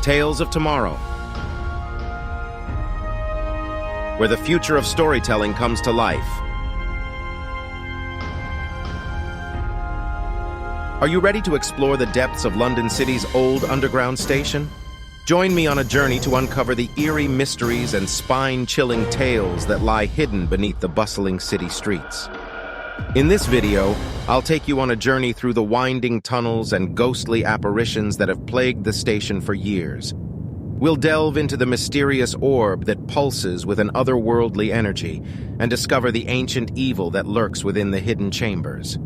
Tales of Tomorrow, where the future of storytelling comes to life. Are you ready to explore the depths of London City's old underground station? Join me on a journey to uncover the eerie mysteries and spine-chilling tales that lie hidden beneath the bustling city streets. In this video, I'll take you on a journey through the winding tunnels and ghostly apparitions that have plagued the station for years. We'll delve into the mysterious orb that pulses with an otherworldly energy and discover the ancient evil that lurks within the hidden chambers.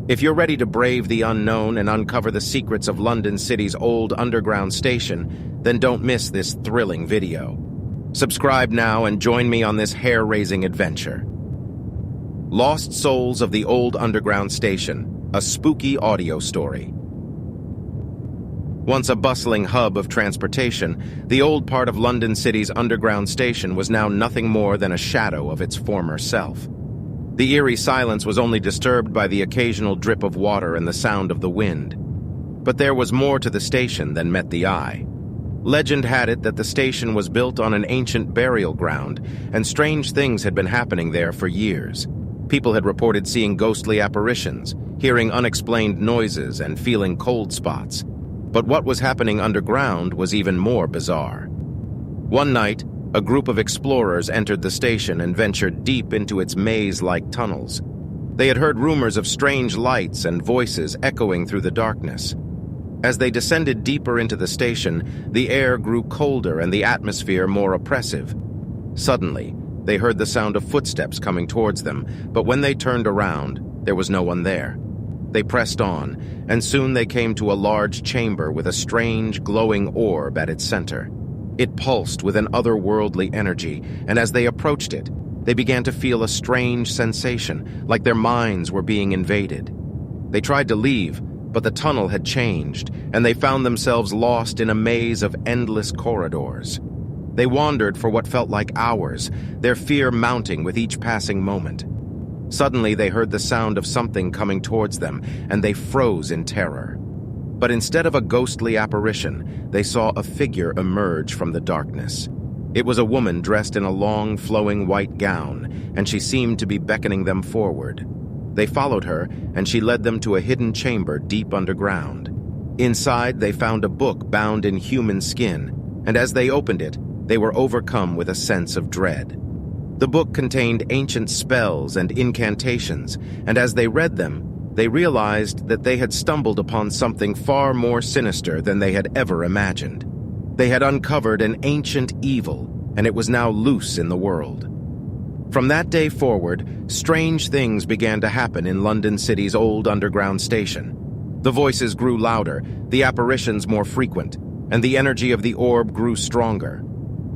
If you're ready to brave the unknown and uncover the secrets of London City's old underground station, then don't miss this thrilling video. Subscribe now and join me on this hair-raising adventure. Lost Souls of the Old Underground Station, a spooky audio story. Once a bustling hub of transportation, the old part of London City's underground station was now nothing more than a shadow of its former self. The eerie silence was only disturbed by the occasional drip of water and the sound of the wind. But there was more to the station than met the eye. Legend had it that the station was built on an ancient burial ground, and strange things had been happening there for years. People had reported seeing ghostly apparitions, hearing unexplained noises, and feeling cold spots. But what was happening underground was even more bizarre. One night, a group of explorers entered the station and ventured deep into its maze-like tunnels. They had heard rumors of strange lights and voices echoing through the darkness. As they descended deeper into the station, the air grew colder and the atmosphere more oppressive. Suddenly, they heard the sound of footsteps coming towards them, but when they turned around, there was no one there. They pressed on, and soon they came to a large chamber with a strange, glowing orb at its center. It pulsed with an otherworldly energy, and as they approached it, they began to feel a strange sensation, like their minds were being invaded. They tried to leave, but the tunnel had changed, and they found themselves lost in a maze of endless corridors. They wandered for what felt like hours, their fear mounting with each passing moment. Suddenly, they heard the sound of something coming towards them, and they froze in terror. But instead of a ghostly apparition, they saw a figure emerge from the darkness. It was a woman dressed in a long, flowing white gown, and she seemed to be beckoning them forward. They followed her, and she led them to a hidden chamber deep underground. Inside, they found a book bound in human skin, and as they opened it, they were overcome with a sense of dread. The book contained ancient spells and incantations, and as they read them, they realized that they had stumbled upon something far more sinister than they had ever imagined. They had uncovered an ancient evil, and it was now loose in the world. From that day forward, strange things began to happen in London City's old underground station. The voices grew louder, the apparitions more frequent, and the energy of the orb grew stronger.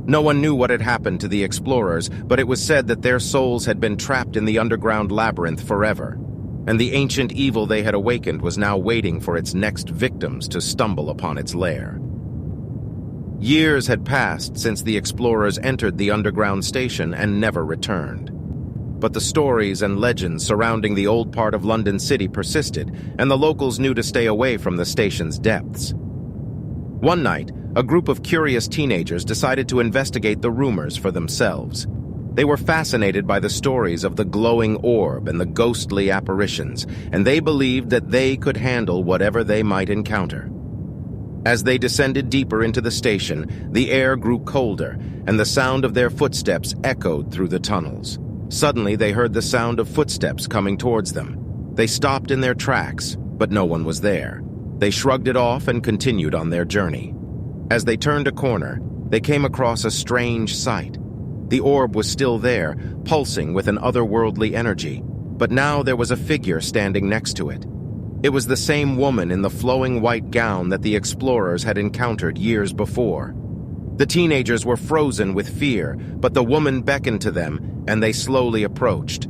No one knew what had happened to the explorers, but it was said that their souls had been trapped in the underground labyrinth forever, and the ancient evil they had awakened was now waiting for its next victims to stumble upon its lair. Years had passed since the explorers entered the underground station and never returned. But the stories and legends surrounding the old part of London City persisted, and the locals knew to stay away from the station's depths. One night, a group of curious teenagers decided to investigate the rumors for themselves. They were fascinated by the stories of the glowing orb and the ghostly apparitions, and they believed that they could handle whatever they might encounter. As they descended deeper into the station, the air grew colder, and the sound of their footsteps echoed through the tunnels. Suddenly, they heard the sound of footsteps coming towards them. They stopped in their tracks, but no one was there. They shrugged it off and continued on their journey. As they turned a corner, they came across a strange sight. The orb was still there, pulsing with an otherworldly energy, but now there was a figure standing next to it. It was the same woman in the flowing white gown that the explorers had encountered years before. The teenagers were frozen with fear, but the woman beckoned to them, and they slowly approached.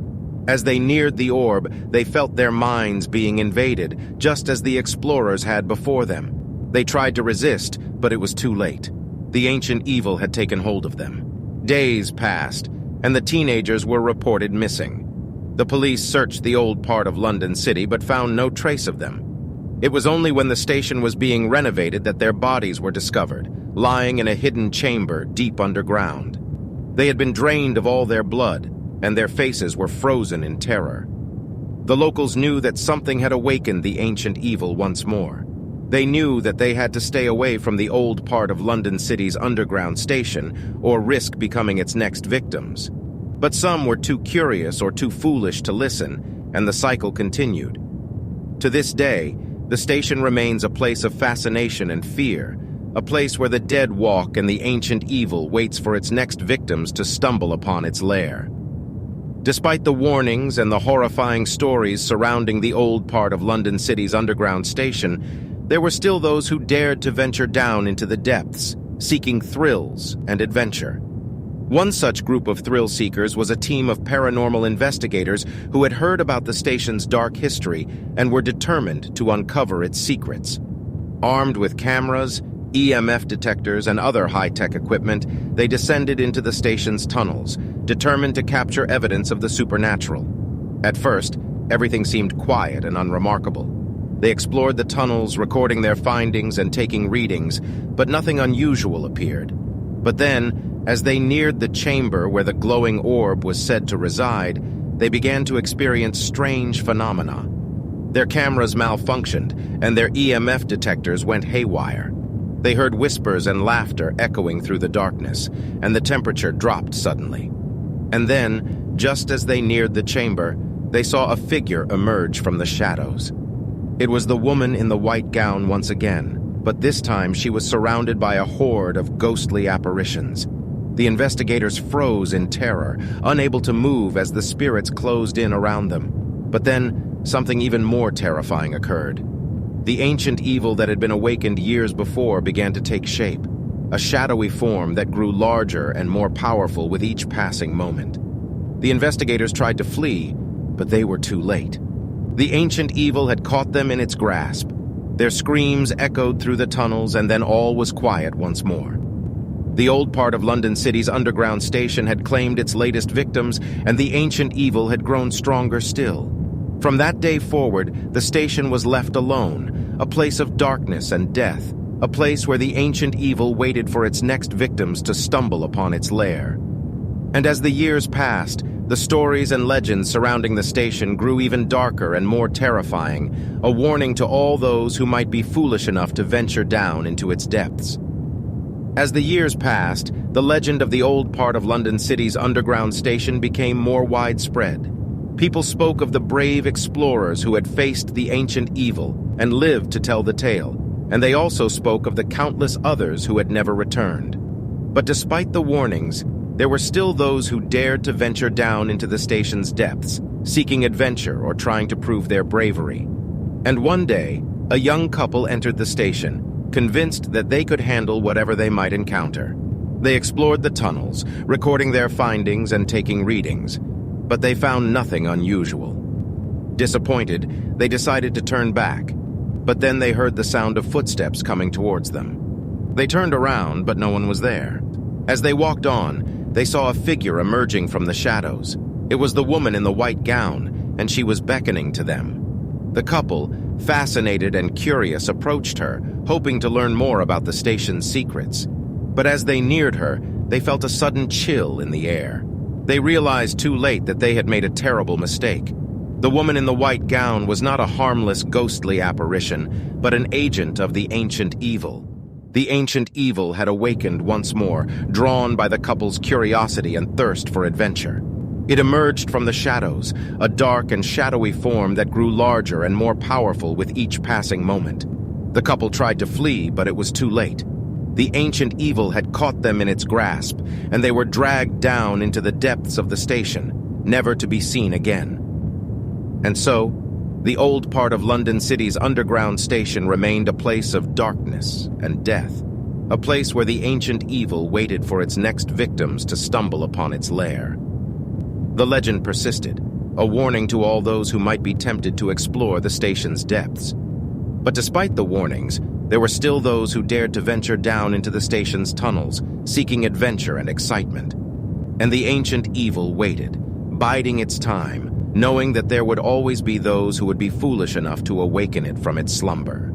As they neared the orb, they felt their minds being invaded, just as the explorers had before them. They tried to resist, but it was too late. The ancient evil had taken hold of them. Days passed, and the teenagers were reported missing. The police searched the old part of London City but found no trace of them. It was only when the station was being renovated that their bodies were discovered, lying in a hidden chamber deep underground. They had been drained of all their blood, and their faces were frozen in terror. The locals knew that something had awakened the ancient evil once more. They knew that they had to stay away from the old part of London City's underground station or risk becoming its next victims. But some were too curious or too foolish to listen, and the cycle continued. To this day, the station remains a place of fascination and fear, a place where the dead walk and the ancient evil waits for its next victims to stumble upon its lair. Despite the warnings and the horrifying stories surrounding the old part of London City's underground station, there were still those who dared to venture down into the depths, seeking thrills and adventure. One such group of thrill seekers was a team of paranormal investigators who had heard about the station's dark history and were determined to uncover its secrets. Armed with cameras, EMF detectors, and other high-tech equipment, they descended into the station's tunnels, determined to capture evidence of the supernatural. At first, everything seemed quiet and unremarkable. They explored the tunnels, recording their findings and taking readings, but nothing unusual appeared. But then, as they neared the chamber where the glowing orb was said to reside, they began to experience strange phenomena. Their cameras malfunctioned, and their EMF detectors went haywire. They heard whispers and laughter echoing through the darkness, and the temperature dropped suddenly. And then, just as they neared the chamber, they saw a figure emerge from the shadows. It was the woman in the white gown once again, but this time she was surrounded by a horde of ghostly apparitions. The investigators froze in terror, unable to move as the spirits closed in around them. But then, something even more terrifying occurred. The ancient evil that had been awakened years before began to take shape, a shadowy form that grew larger and more powerful with each passing moment. The investigators tried to flee, but they were too late. The ancient evil had caught them in its grasp. Their screams echoed through the tunnels, and then all was quiet once more. The old part of London City's underground station had claimed its latest victims, and the ancient evil had grown stronger still. From that day forward, the station was left alone, a place of darkness and death, a place where the ancient evil waited for its next victims to stumble upon its lair. And as the years passed, the stories and legends surrounding the station grew even darker and more terrifying, a warning to all those who might be foolish enough to venture down into its depths. As the years passed, the legend of the old part of London City's underground station became more widespread. People spoke of the brave explorers who had faced the ancient evil and lived to tell the tale, and they also spoke of the countless others who had never returned. But despite the warnings, there were still those who dared to venture down into the station's depths, seeking adventure or trying to prove their bravery. And one day, a young couple entered the station, convinced that they could handle whatever they might encounter. They explored the tunnels, recording their findings and taking readings, but they found nothing unusual. Disappointed, they decided to turn back, but then they heard the sound of footsteps coming towards them. They turned around, but no one was there. As they walked on, they saw a figure emerging from the shadows. It was the woman in the white gown, and she was beckoning to them. The couple, fascinated and curious, approached her, hoping to learn more about the station's secrets. But as they neared her, they felt a sudden chill in the air. They realized too late that they had made a terrible mistake. The woman in the white gown was not a harmless, ghostly apparition, but an agent of the ancient evil. The ancient evil had awakened once more, drawn by the couple's curiosity and thirst for adventure. It emerged from the shadows, a dark and shadowy form that grew larger and more powerful with each passing moment. The couple tried to flee, but it was too late. The ancient evil had caught them in its grasp, and they were dragged down into the depths of the station, never to be seen again. And so, the old part of London City's underground station remained a place of darkness and death, a place where the ancient evil waited for its next victims to stumble upon its lair. The legend persisted, a warning to all those who might be tempted to explore the station's depths. But despite the warnings, there were still those who dared to venture down into the station's tunnels, seeking adventure and excitement. And the ancient evil waited, biding its time, knowing that there would always be those who would be foolish enough to awaken it from its slumber.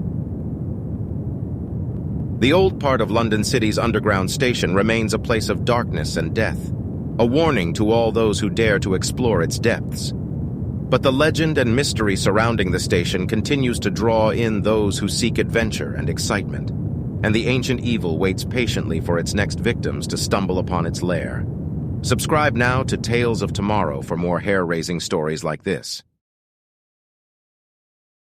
The old part of London City's underground station remains a place of darkness and death, a warning to all those who dare to explore its depths. But the legend and mystery surrounding the station continues to draw in those who seek adventure and excitement, and the ancient evil waits patiently for its next victims to stumble upon its lair. Subscribe now to Tales of Tomorrow for more hair-raising stories like this.